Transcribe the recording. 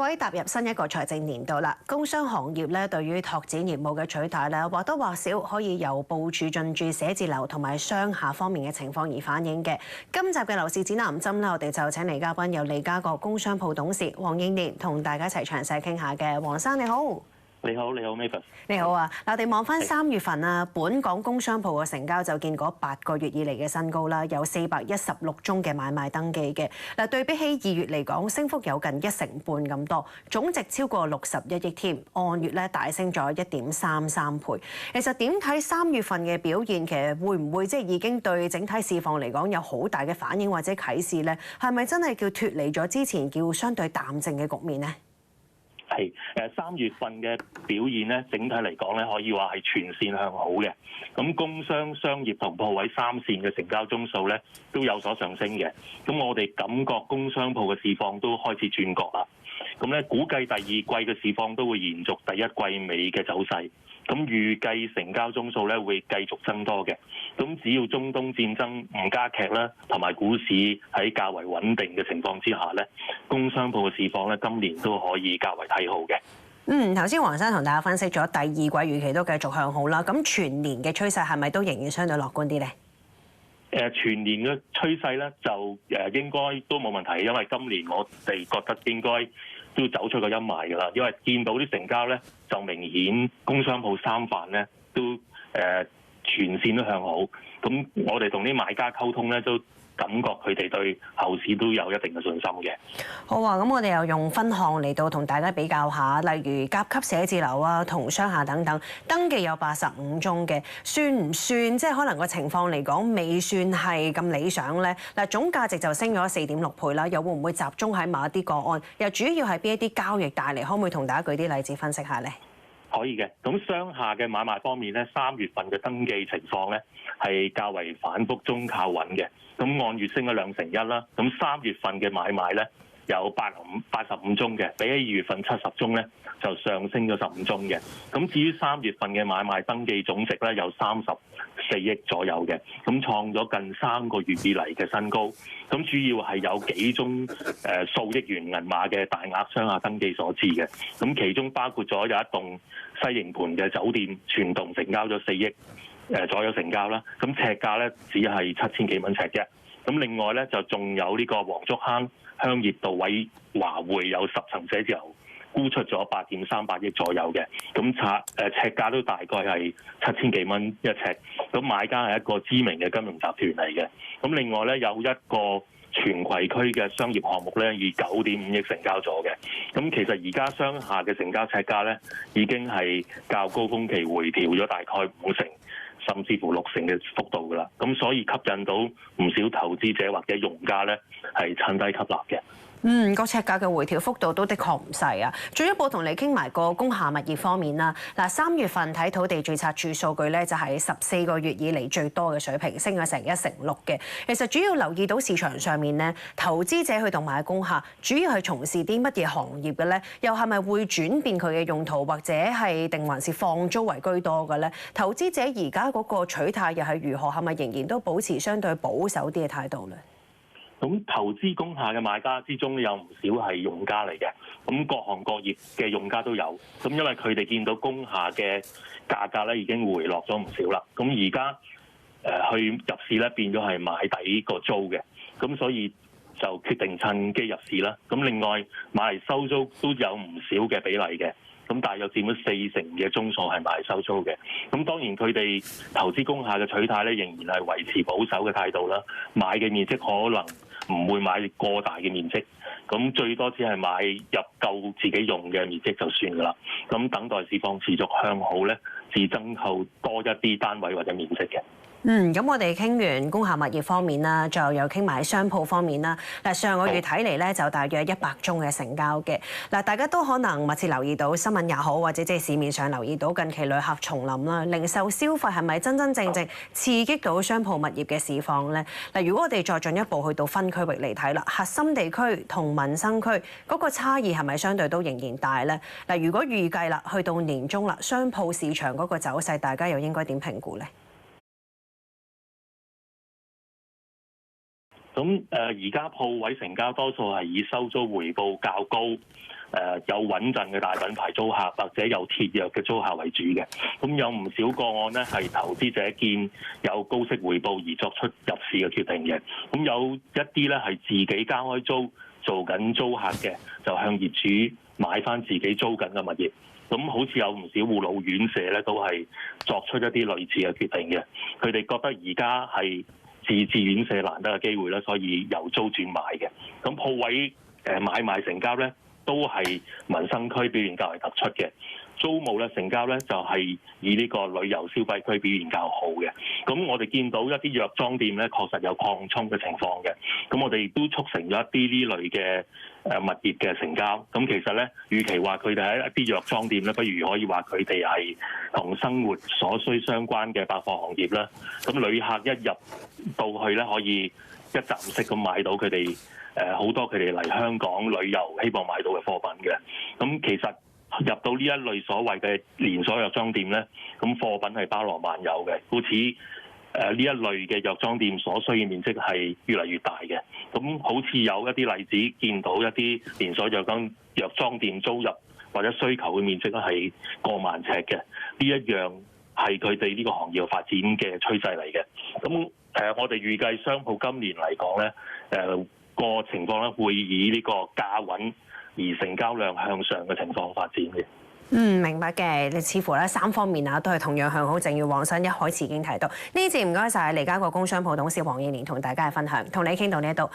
位踏入新一個財政年度啦，工商行業咧對於拓展業務嘅取態咧，或多或少可以由部署進駐寫字樓同埋商廈方面嘅情況而反映嘅。今集嘅樓市指南針咧，我哋就請嚟嘉賓有利嘉閣工商鋪董事黃應年，同大家一齊詳細傾下嘅。黃生你好。你好，Mavis。你好啊！嗱，我哋望翻3月份啊，本港工商鋪嘅成交就見過8個月以嚟嘅新高啦，有416宗嘅買賣登記嘅。嗱，對比起2月嚟講，升幅有近1成半咁多，總值超過61億添，按月咧大升咗1.33倍。其實點睇3月份嘅表現，其實會唔會即係已經對整體市況嚟講有好大嘅反應或者啟示咧？係咪真係叫脫離咗之前叫相對淡靜嘅局面呢？係3月份嘅表現咧，整體嚟講咧，可以話係全線向好嘅。咁工商、商業同鋪位3線嘅成交宗數咧，都有所上升嘅。咁我哋感覺工商鋪嘅市況都開始轉角啦。咁咧，估計第二季嘅市況都會延續第一季尾嘅走勢。咁預計成交宗數咧會繼續增多嘅。咁只要中東戰爭唔加劇啦，同埋股市喺較為穩定嘅情況之下咧，工商鋪嘅市況咧今年都可以較為睇好嘅。頭先黃生同大家分析咗第二季預期都繼續向好啦。咁全年嘅趨勢係咪都仍然相對樂觀啲咧？全年嘅趨勢咧就應該都冇問題，因為今年我哋覺得應該都走出個陰霾㗎啦。因為見到啲成交咧就明顯工商鋪三飯咧都全線都向好。咁我哋同啲買家溝通咧都感覺佢哋對後市都有一定嘅信心嘅。好啊，咁我哋又用分項嚟到同大家比較下，例如甲級寫字樓啊、同商廈等等，登記有85宗嘅，算唔算即係可能個情況嚟講未算係咁理想咧？嗱，總價值就升咗4.6倍啦，又會唔會集中喺某一啲個案？又主要係邊一啲交易帶嚟？可唔可以同大家舉啲例子分析下咧？可以嘅。咁商廈嘅買賣方面咧，3月份嘅登記情況咧係較為反覆中靠穩嘅。咁按月升咗2成1啦。咁3月份嘅買賣咧有85宗嘅，比起2月份70宗咧就上升咗15宗嘅。咁至於3月份嘅買賣登記總值咧有34億左右嘅，咁創咗近3個月以嚟嘅新高。咁主要係有幾宗數億元銀碼嘅大額商廈登記所致嘅。咁其中包括咗有一棟西營盤嘅酒店，全棟成交咗4億左右成交啦。咁尺價咧只係7000幾蚊尺啫。咁另外咧就仲有呢個黃竹坑香業道位華匯有10層寫字樓，沽出咗8.38億左右嘅。咁尺價都大概係7000幾蚊一尺。咁買家係一個知名嘅金融集團嚟嘅。咁另外咧有一個荃葵區嘅商業項目咧，以9.5億成交咗嘅。咁其實而家商廈嘅成交尺價咧，已經係較高峰期回調咗大概5成，甚至乎6成嘅幅度㗎啦。咁所以吸引到唔少投資者或者用家咧，係趁低吸納嘅。個尺價嘅回調幅度都的確唔細啊！進一步同你傾埋個工廈物業方面啦。嗱，3月份睇土地註冊處數據咧，就係14個月以嚟最多嘅水平，升咗成1成6嘅。其實主要留意到市場上面咧，投資者去到買工廈，主要係從事啲乜嘢行業嘅咧？又係咪會轉變佢嘅用途，或者係定還是放租為居多嘅咧？投資者而家嗰個取態又係如何？係咪仍然都保持相對保守啲嘅態度咧？咁投資工廈嘅買家之中有唔少係用家嚟嘅，咁各行各業嘅用家都有。咁因為佢哋見到工廈嘅價格咧已經回落咗唔少啦，咁而家去入市咧變咗係買底個租嘅，咁所以就決定趁機入市啦。咁另外買嚟收租都有唔少嘅比例嘅，咁大約佔咗4成嘅宗數係買嚟收租嘅。咁當然佢哋投資工廈嘅取態咧仍然係維持保守嘅態度啦，買嘅面積可能唔會買過大嘅面積，咁最多只係買入夠自己用嘅面積就算㗎啦。咁等待市況持續向好咧，至增購多一啲單位或者面積嘅。咁我哋傾完工廈物業方面啦，最後又傾埋商鋪方面啦。嗱，上個月睇嚟咧就大約100宗嘅成交嘅。嗱，大家都可能密切留意到新聞也好，或者即係市面上留意到近期旅客重臨啦，零售消費係咪真真正正刺激到商鋪物業嘅市況咧？嗱，如果我哋再進一步去到分區域嚟睇啦，核心地區同民生區嗰個差異係咪相對都仍然大咧？嗱，如果預計啦，去到年中啦，商鋪市場嗰個走勢，大家又應該點評估咧？咁而家鋪位成交多數係以收租回報較高，有穩陣嘅大品牌租客或者有鐵約嘅租客為主嘅。咁有唔少個案咧係投資者見有高息回報而作出入市嘅決定嘅。咁有一啲咧係自己交開租做緊租客嘅，就向業主買翻自己租緊嘅物業。咁好似有唔少護老院舍咧都係作出一啲類似嘅決定嘅。佢哋覺得而家係自治院舍難得嘅機會咧，所以由租轉買嘅。咁鋪位買賣成交咧都係民生區表現較為突出嘅。租務咧成交咧就係以呢個旅遊消費區表現較好嘅。咁我哋見到一啲藥妝店咧確實有擴充嘅情況嘅。咁我哋亦都促成咗一啲呢類嘅物業嘅成交。咁其實咧，與其話佢哋喺一啲藥妝店咧，不如可以話佢哋係同生活所需相關嘅百貨行業啦。咁旅客一入到去咧，可以一站式咁買到佢哋好多佢哋嚟香港旅遊希望買到嘅貨品嘅。咁其實入到呢一類所謂嘅連鎖藥妝店咧，咁貨品係包羅萬有嘅，故此呢一類嘅藥妝店所需嘅面積係越嚟越大嘅。咁好似有一啲例子，見到一啲連鎖藥妝店租入或者需求嘅面積係過萬尺嘅，呢一樣係佢哋呢個行業發展嘅趨勢嚟嘅。咁我哋預計商鋪今年嚟講咧，個情況咧會以呢個價穩而成交量向上嘅情況發展嘅。明白嘅。你似乎咧3方面啊，都係同樣向好。正如黃生一開始已經提到，呢節唔該晒利嘉閣工商鋪董事黃燕蓮同大家嘅分享，同你傾到呢一度。